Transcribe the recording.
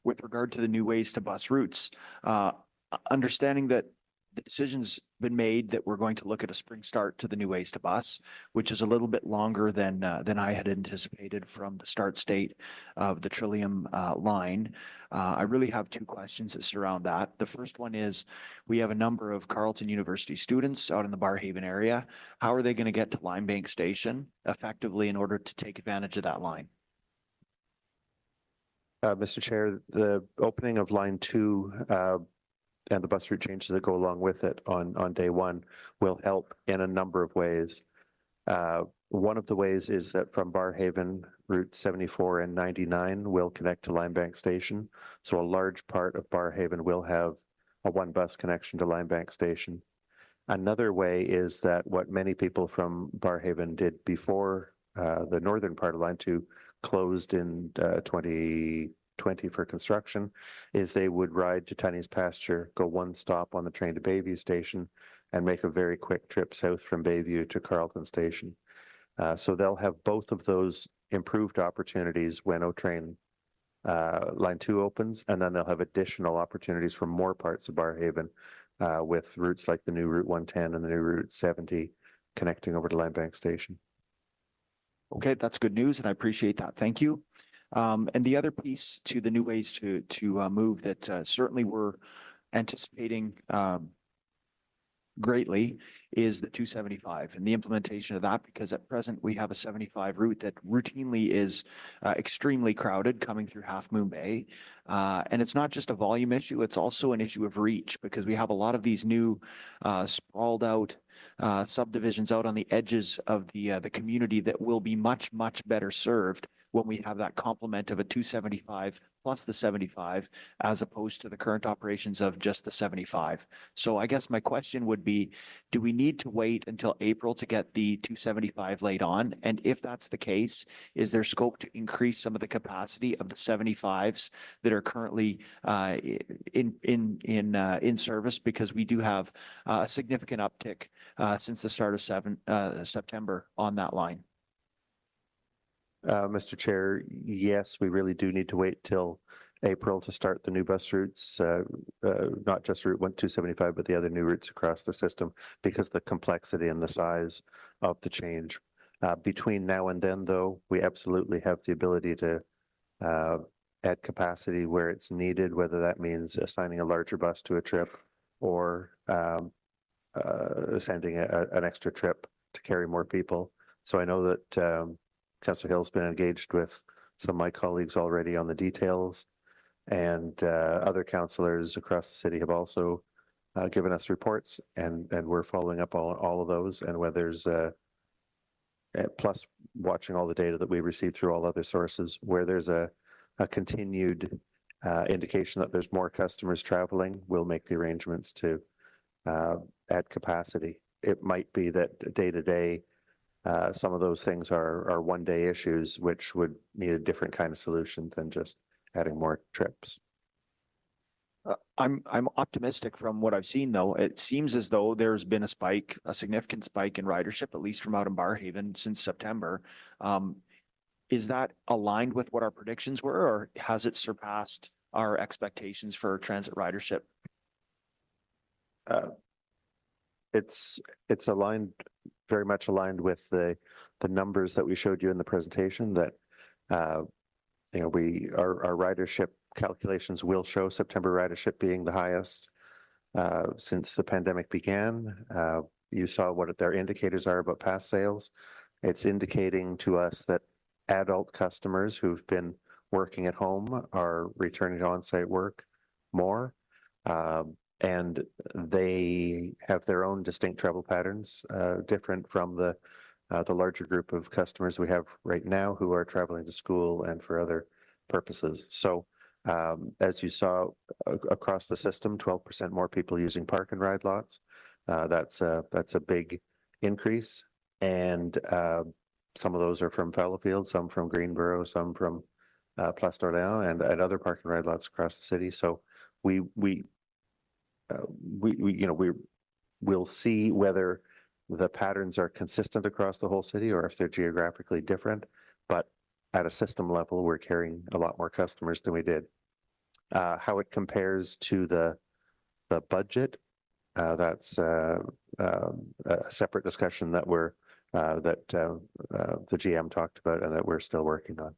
with regard to the new ways to bus routes. Understanding that the decision's been made that we're going to look at a spring start to the new ways to bus, which is a little bit longer than I had anticipated from the start state of the Trillium line. I really have two questions that surround that. The first one is, we have a number of Carleton University students out in the Barrhaven area. How are they going to get to Limebank Station effectively in order to take advantage of that line? Mr. Chair, the opening of line 2 and the bus route changes that go along with it on day one will help in a number of ways. One of the ways is that from Barrhaven, Route 74 and 99 will connect to Limebank Station. So a large part of Barrhaven will have a one bus connection to Limebank Station. Another way is that what many people from Barrhaven did before the northern part of line 2 closed in 2020 for construction, is they would ride to Tunney's Pasture, go one stop on the train to Bayview Station, and make a very quick trip south from Bayview to Carleton Station. So they'll have both of those improved opportunities when O-Train line 2 opens, and then they'll have additional opportunities from more parts of Barrhaven with routes like the new Route 110 and the new Route 70 connecting over to Limebank Station. Okay, that's good news, and I appreciate that. Thank you. And the other piece to the new ways to move that certainly we're anticipating greatly is the 275 and the implementation of that, because at present we have a 75 route that routinely is extremely crowded coming through Half Moon Bay. And it's not just a volume issue, it's also an issue of reach, because we have a lot of these new sprawled out subdivisions out on the edges of the community that will be much, much better served when we have that complement of a 275 plus the 75, as opposed to the current operations of just the 75. So I guess my question would be, do we need to wait until April to get the 275 laid on? And if that's the case, is there scope to increase some of the capacity of the 75s that are currently in service? Because we do have a significant uptick since the start of September on that line. Mr. Chair, yes, we really do need to wait till April to start the new bus routes, not just Route 275, but the other new routes across the system, because of the complexity and the size of the change. Between now and then, though, we absolutely have the ability to add capacity where it's needed, whether that means assigning a larger bus to a trip or sending an extra trip to carry more people. So I know that Councillor Hill's been engaged with some of my colleagues already on the details, and other councillors across the city have also given us reports, and we're following up on all of those, and whether there's plus watching all the data that we receive through all other sources, where there's a continued indication that there's more customers traveling, we'll make the arrangements to add capacity. It might be that day to day, some of those things are one-day issues, which would need a different kind of solution than just adding more trips. I'm optimistic from what I've seen, though. It seems as though there's been a significant spike in ridership, at least from out in Barrhaven since September. Is that aligned with what our predictions were, or has it surpassed our expectations for transit ridership? It's aligned, very much aligned with the numbers that we showed you in the presentation, that you know, our ridership calculations will show September ridership being the highest since the pandemic began. You saw what their indicators are about past sales. It's indicating to us that adult customers who've been working at home are returning to on-site work more. And they have their own distinct travel patterns, different from the larger group of customers we have right now who are traveling to school and for other purposes. So as you saw across the system, 12% more people using park and ride lots. That's a big increase. And some of those are from Fallowfield, some from Greenboro, some from Place d'Orléans and other park and ride lots across the city. So we'll see whether the patterns are consistent across the whole city or if they're geographically different. But at a system level, we're carrying a lot more customers than we did. How it compares to the budget, that's a separate discussion that the GM talked about and that we're still working on.